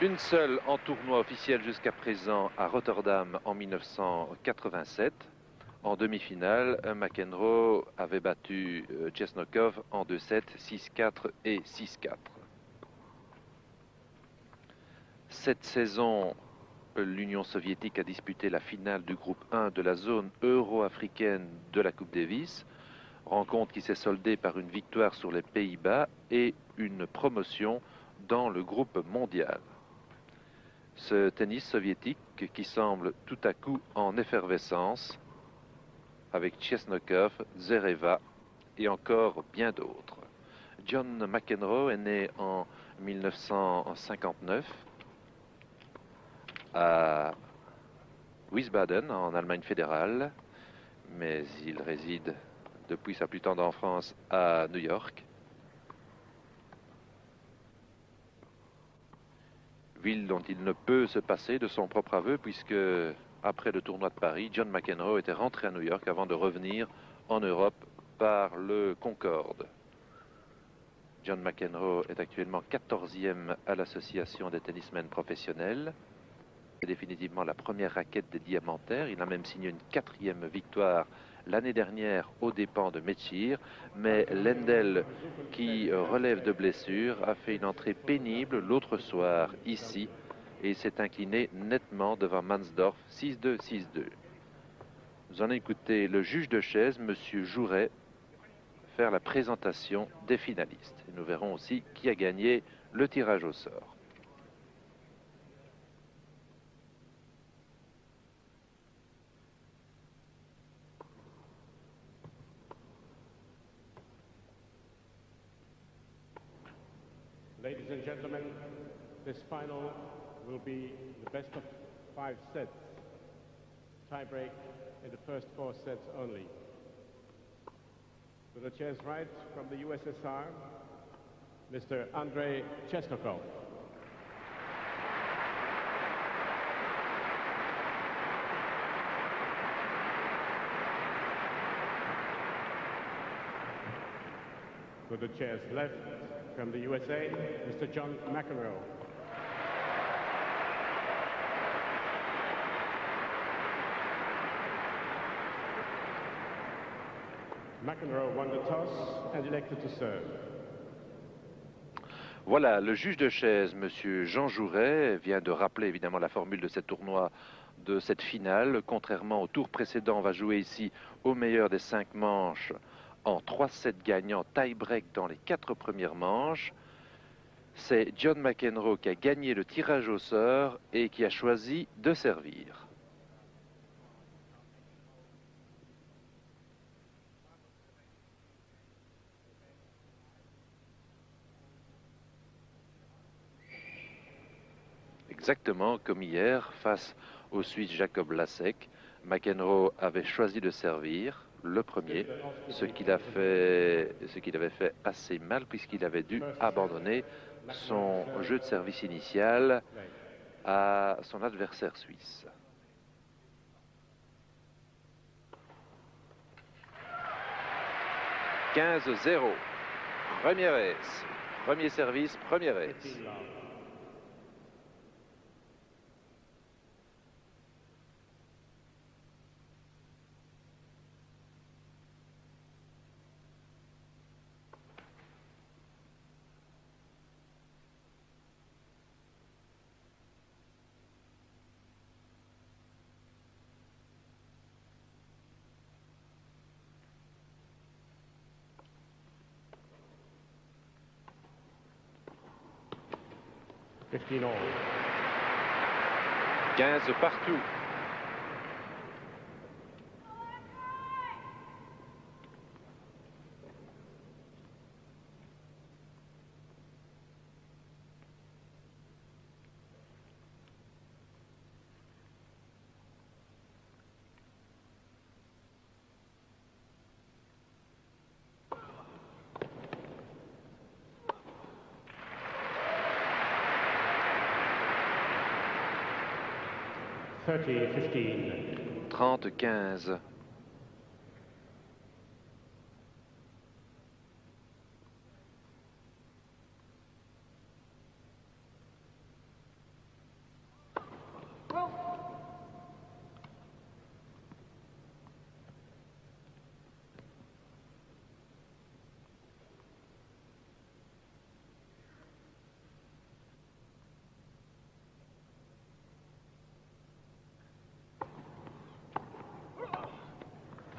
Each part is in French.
Une seule en tournoi officiel jusqu'à présent à Rotterdam en 1987. En demi-finale, McEnroe avait battu Chesnokov en 2-7, 6-4 et 6-4. Cette saison, l'Union soviétique a disputé la finale du groupe 1 de la zone euro-africaine de la Coupe Davis, rencontre qui s'est soldée par une victoire sur les Pays-Bas et une promotion dans le groupe mondial. Ce tennis soviétique qui semble tout à coup en effervescence avec Chesnokov, Zvereva et encore bien d'autres. John McEnroe est né en 1959 à Wiesbaden, en Allemagne fédérale, mais il réside depuis sa plus tendre enfance à New York. Ville dont il ne peut se passer de son propre aveu, puisque après le tournoi de Paris, John McEnroe était rentré à New York avant de revenir en Europe par le Concorde. John McEnroe est actuellement 14e à l'association des tennismen professionnels. C'est définitivement la première raquette des diamantaires. Il a même signé une 4e victoire l'année dernière aux dépens de Mechir. Mais Lendl, qui relève de blessure, a fait une entrée pénible l'autre soir ici et s'est incliné nettement devant Mansdorf 6-2, 6-2. Nous allons écouter le juge de chaise, M. Jouret, faire la présentation des finalistes. Et nous verrons aussi qui a gagné le tirage au sort. Ladies and gentlemen, this final will be the best of 5 sets. Tie-break in the first 4 sets only. To the chair's right, from the USSR, Mr. Andrei Chesnokov. To the chair's left, from the USA, Mr. John McEnroe. McEnroe won the toss and elected to serve. Voilà, le juge de chaise, M. Jean Jouret, vient de rappeler évidemment la formule de ce tournoi, de cette finale. Contrairement au tour précédent, on va jouer ici au meilleur des 5 manches en 3-7 gagnants, tie-break dans les 4 premières manches. C'est John McEnroe qui a gagné le tirage au sort et qui a choisi de servir. Exactement comme hier, face au Suisse Jacob Lasek, McEnroe avait choisi de servir le premier, ce qu'il avait fait assez mal puisqu'il avait dû abandonner son jeu de service initial à son adversaire suisse. « 15-0, première ace, premier service, première ace. » All. 15 partout. « 30-15.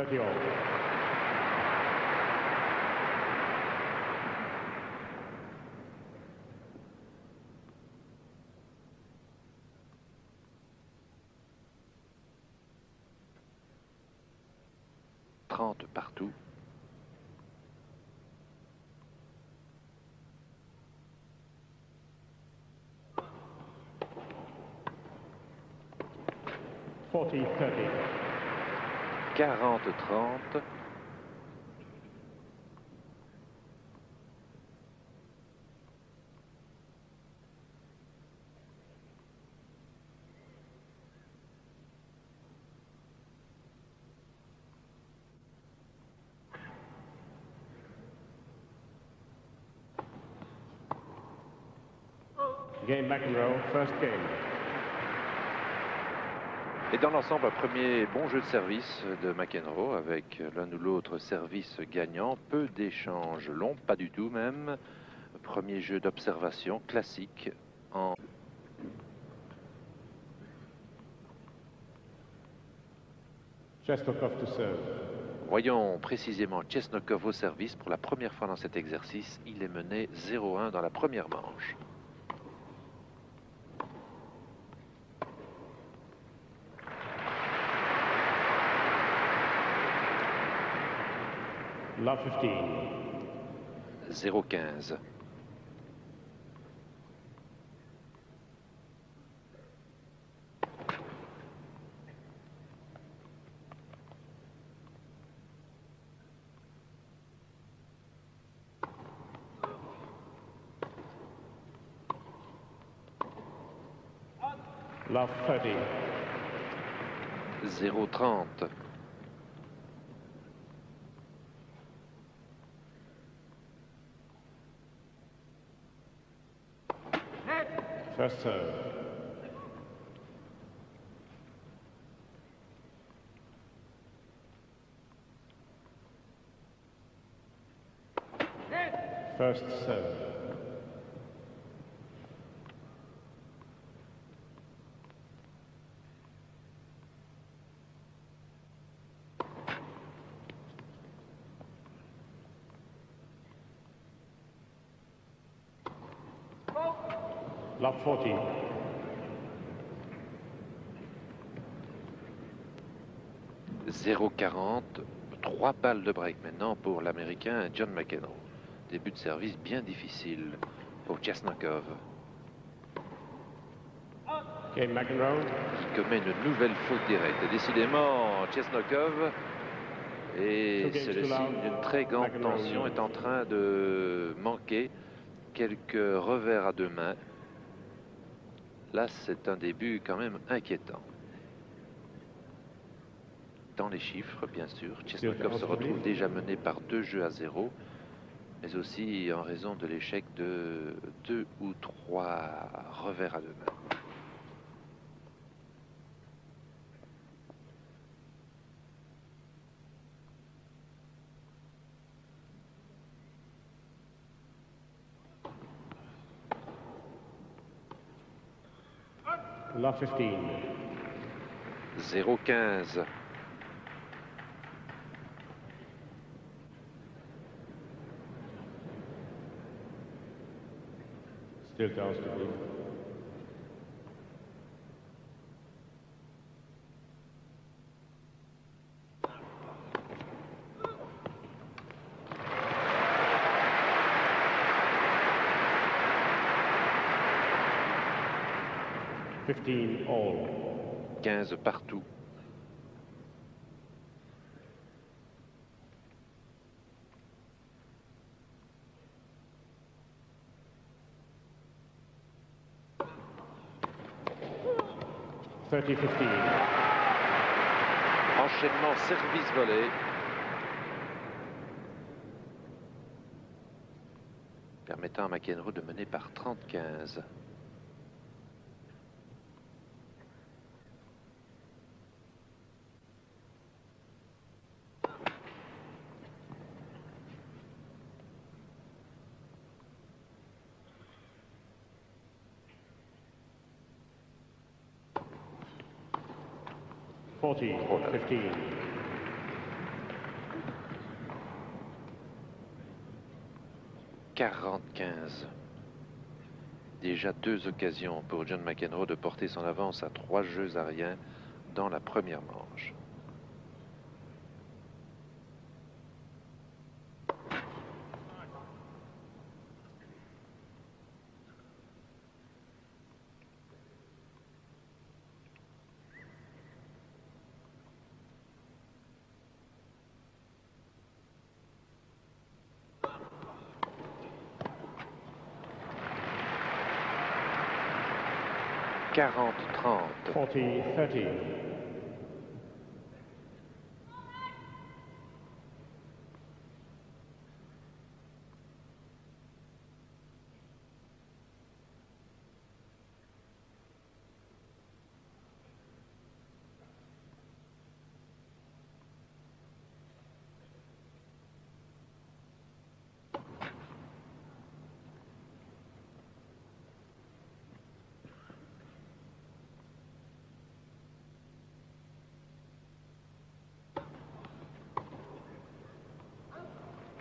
30 all. Partout. $40-30. 40-30. Game McEnroe, first game. Et dans l'ensemble, un premier bon jeu de service de McEnroe avec l'un ou l'autre service gagnant. Peu d'échanges longs, pas du tout même. Premier jeu d'observation classique en... Chesnokov to serve. Voyons précisément Chesnokov au service. Pour la première fois dans cet exercice, il est mené 0-1 dans la première manche. Love 15. 0-15. Love 30. 0-30. First serve. First serve. Love 40. 0-40. 3 balles de break maintenant pour l'Américain John McEnroe. Début de service bien difficile pour Chesnokov. Game McEnroe. Il commet une nouvelle faute directe. Décidément, Chesnokov, et c'est le signe d'une très grande tension, est en train de manquer quelques revers à deux mains. Là, c'est un début quand même inquiétant. Dans les chiffres, bien sûr, Chesnokov se retrouve déjà mené par 2-0, mais aussi en raison de l'échec de 2 ou 3 revers à deux mains. Love 15. 0-15. Still down to be. $15 all. 15 partout. $30-15. Enchaînement service volé. Permettant à McEnroe de mener par 30-15. $40-15. 40-15. Déjà 2 occasions pour John McEnroe de porter son avance à 3 jeux à rien dans la première manche. « 40-30. 40-30.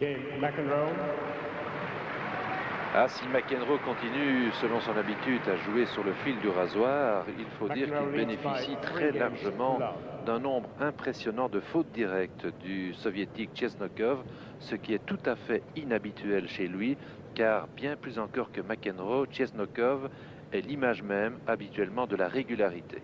Game, McEnroe. Ah, si McEnroe continue, selon son habitude, à jouer sur le fil du rasoir, il faut dire qu'il bénéficie très largement d'un nombre impressionnant de fautes directes du soviétique Chesnokov, ce qui est tout à fait inhabituel chez lui, car bien plus encore que McEnroe, Chesnokov est l'image même habituellement de la régularité.